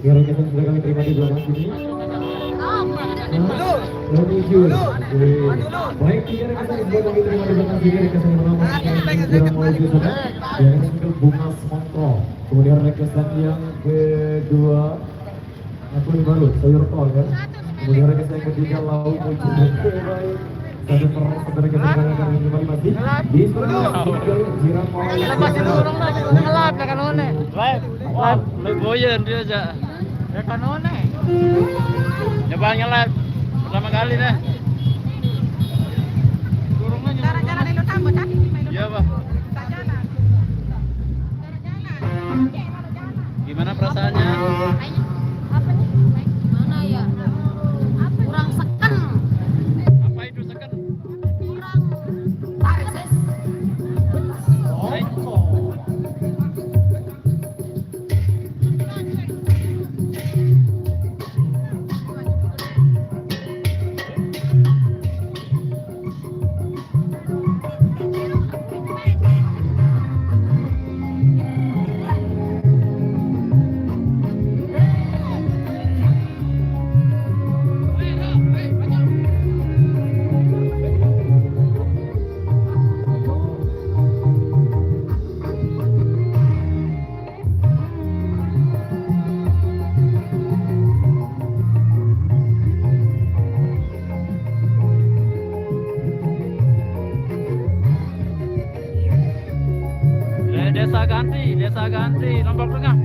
Rekan sudah kami terima di belakang sini. Menuju. Baik, tiga rekan sudah kami terima di belakang sini. Rekan yang pertama segera menuju sana. Yang single Bunga Semangko. Kemudian rekan yang kedua aku ini baru sayur tol kan. Kemudian rekan yang ketiga Laut Muncul. Baik. Satu saudara kita kami kembali masih di Jiran Mall. Lepas itu orang lah, ngelap ya kan one. Live boyen dia aja. Ya kan one. Coba nge-live pertama kali deh. Kurungnya Cara-cara lo tambah tadi di main. Iya, Pak. Jalan. Gimana perasaannya? Apa nih? Mana ya? Kurang seken. Apa itu second? Kurang akses. Desa ganti, Lombok Tengah.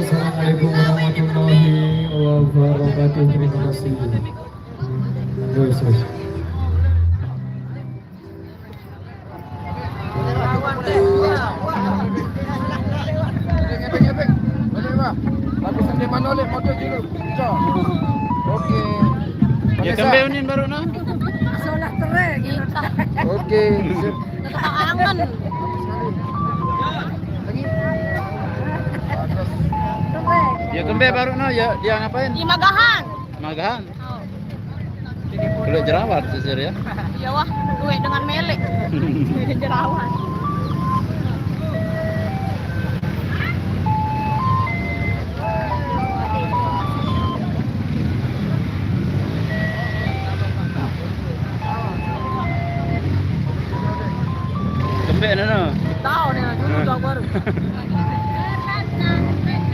Assalamualaikum warahmatullahi wabarakatuh. Terima kasih. Ya kembeunin baru na. Solak tereng. Oke. Angan. Ya kembe baru na, ya dia ngapain? Di Magahan. Magahan. Kulit jerawat sisir ya. Iya wah, duit dengan melek. Jerawat. Kembe no. Tahu nih, dulu baru.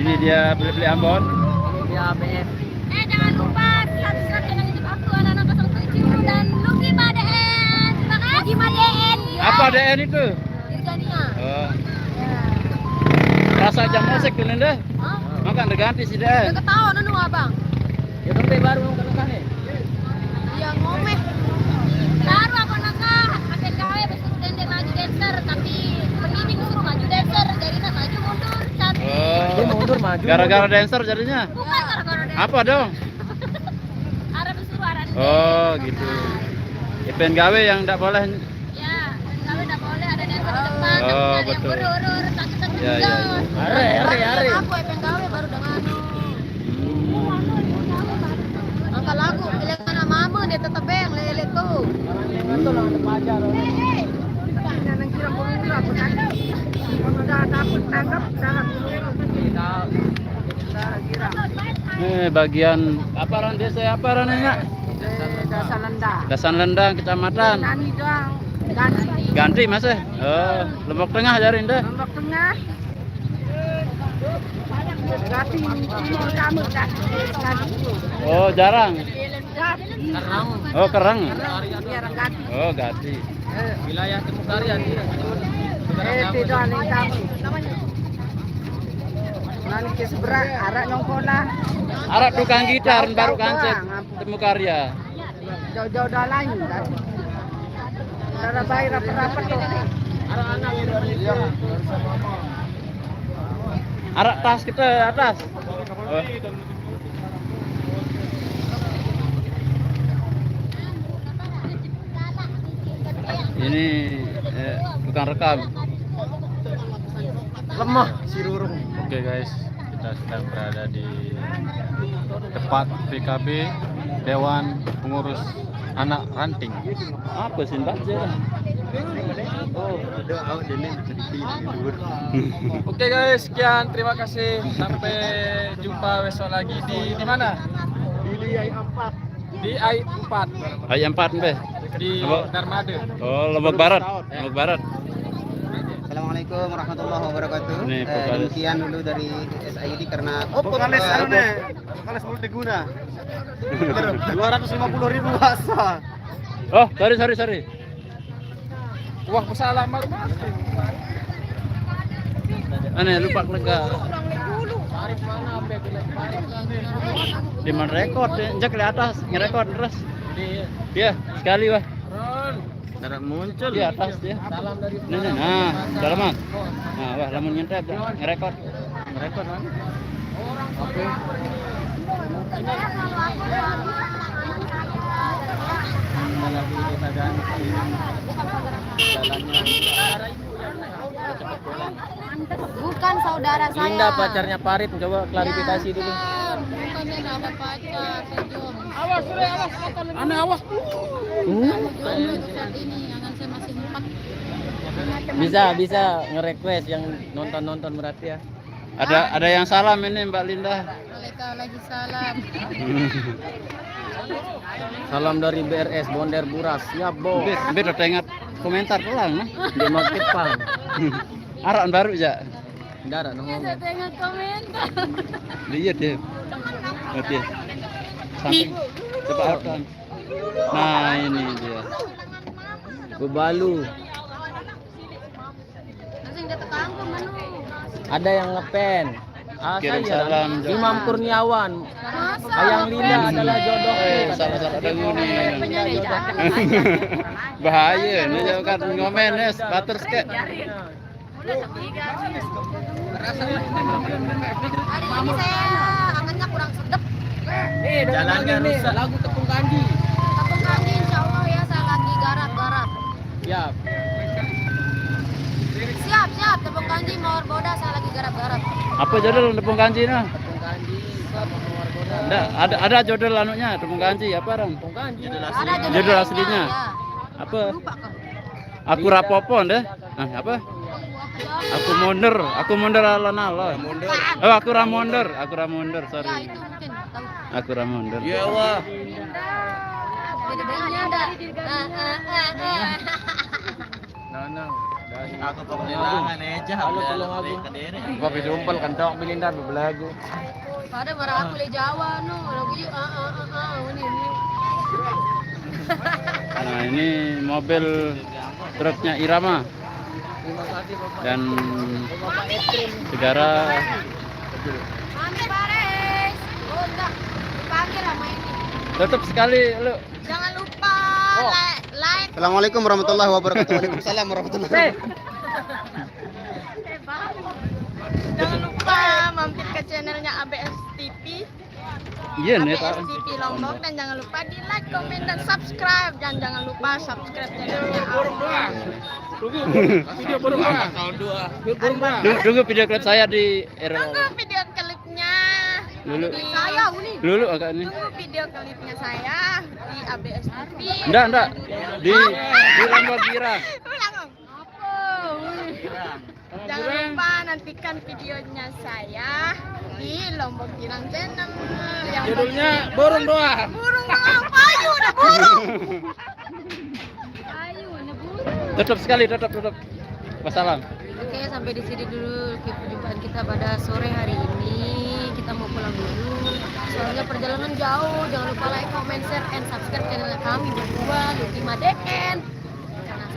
Ini dia beli-beli Ambon. Ya, BF. Jangan lupa subscribe channel YouTube aku Anak 07 dan Lucky Maden. Terima kasih. Lucky Maden. Apa DN itu? Dirgania. Oh. Rasa jam musik tuh deh. Hah? Makan ganti si Udah DN. ketahuan anu abang. Ya kembe baru kan nih. Iya ngomeh. Baru aku nakah. Akan gawe besok tende maju dancer tapi pendidik suruh maju dancer jadi maju mundur. Oh. Mundur maju. Gara-gara dancer jadinya. Bukan gara-gara dancer. Apa dong? Arah disuruh arah. Oh, gitu. Event gawe yang enggak boleh. Ya, kalau enggak boleh ada dancer di depan. Oh, Yang betul. urur-urur takut-takut. Ya, ya, ya. Are. Aku yang gawe baru dengan angka lagu pilihan mama dia tetap yang lele tuh. Itu lah ada pajar. Jangan kira aku udah dapat tangkap dalam Bagian apa ran desa apa rananya? Dasar Lenda. Dasan Lendang Kecamatan. Nani doang. Ganti. Ganti Mas. Oh, Lombok Tengah jarin deh. Lombok Tengah. Ganti timur kamu ganti. Oh, jarang. Kerang. Oh, Kerang. Biar ganti. Oh, ganti. Wilayah Timur Sari tidak ada kamu. Nani ke sebelah arah nongkola. Arak tukang gitar baru kancet temu karya. Jauh-jauh dah lain kan. Cara bayar rapat-rapat tuh. Arak tas kita atas. Oh. Ini tukang rekam. Lemah si Rurung. Oke guys, kita sedang berada di tempat PKB Dewan Pengurus Anak Ranting. Apa sih Mbak? Oke guys, sekian terima kasih. Sampai jumpa besok lagi di mana? Di AI4. Di AI4 Ayam 4 Mbak. di Apa? Darmada. Oh, Lombok Barat. Lombok Barat. Assalamualaikum warahmatullahi wabarakatuh. Ini vokalis. Demikian dulu dari SID karena Vokalis vokalis multiguna. 250.000 bahasa. Oh, sorry. Wah, salah mal. Aneh lupa lega. Di mana rekod? Injak ke atas, ngerekod terus. Dia sekali wah. Tidak muncul. Di atas dia. Salam dari Nah, dalaman. Nah, wah lamun nyentep ngerekod. Ngerekod kan? Oke. Bukan saudara saya. Linda pacarnya Parit, coba klarifikasi dulu. Bukannya nggak ada pacar, sejom. Awas. Aneh awas. Saat ini angan saya masih 4. Bisa nge-request yang nonton berarti ya. Ada yang salam ini Mbak Linda. Waalaikumsalam. Salam dari BRS Bonder Buras. Siap, Bo. Beda tengok komentar pulang nah. Di market pang. Arak baru aja. Darah no. Saya tengok komentar. Lihat dia. Oke. Samping. Coba akan. Nah, ini dia. Bebalu. Langsung dia tekangku manu. Ada yang ngepen. Kirim Saya salam, Imam Jok. Kurniawan. Masa? Ayang Linda adalah jodoh. Salah-salah ada nguni. Penyanyi jangan. Bahaya, ini jauh kan ngomen ya, batur sket. Hari ini saya angannya kurang sedap. Jalannya rusak. Lagu Tepung Kandi. Tepung kanji insya Allah ya, saya lagi garap. Siap. Siap, tepung kanji mawar boda saya lagi garap. Apa judul tepung kanji nah? Tepung Kandi. Mawar Boda. Ada judul anunya tepung kanji apa Ran? Tepung Kandi. Ada Judul aslinya. Ya. Apa? Lupa kan? Aku rapopon deh. Apa? Aku mundur alon-alon. Oh, aku ramonder, Ya sorry. itu mungkin tahu. Aku ramonder. Ya Allah. Beda-bedanya ada. Nanang. aku kebelangan aja. Halo tolong aku. Gua jumpel kan dok Belinda belagu. Pada barang aku le Jawa no, lagu ini. Nah, ini mobil truknya Irama dan saudara Mami Bares. Oh enggak, dipanggil sama ini. tutup sekali lu. Jangan lupa like. Assalamualaikum warahmatullahi wabarakatuh. Waalaikumsalam warahmatullahi wabarakatuh. Jangan lupa mampir ke channelnya ABS TV. Iya nih ABS TV Lombok dan jangan lupa di like, komen dan subscribe dan jangan lupa subscribe channelnya ABS. Video berubah. Tahun 2. Tunggu video klip saya di Tunggu video klipnya. Dulu. Di saya Uni. Dulu agak ini. Tunggu video klipnya saya di ABS TV. Enggak. Di Lombok Girang. Ulang Om. Apa? Jangan lupa nantikan videonya saya Di Lombok Pinang Channel yang Judulnya Burung Doa. burung doang payu udah burung. Payu udah burung. Tutup sekali, tutup. Wassalam. Oke, sampai di sini dulu perjumpaan kita pada sore hari ini. Kita mau pulang dulu. Soalnya perjalanan jauh. Jangan lupa like, comment, share, and subscribe channel kami berdua Ultima DN.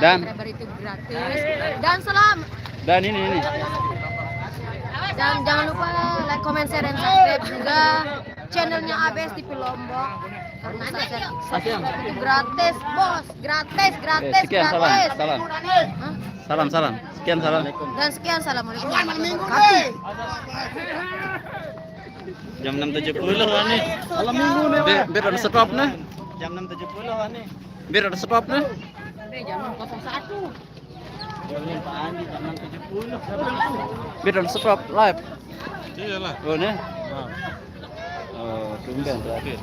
Karena subscriber itu gratis. Dan salam. Dan ini. Dan jangan lupa like, comment, share, dan subscribe juga channelnya ABS TV Lombok. Karena subscribe itu gratis, bos. Gratis. Sekian, gratis. salam. Hah? Salam. Sekian salam. Dan sekian, assalamualaikum. Jam 6.70 nih. Malam minggu nih. Biar ada stop nih. Jam 6.70 nih. Biar ada stop nih. Jam 01. Pak Andi jam 6.70. Biar ada stop live. Iyalah. Oh nih. Oh, tumben terakhir.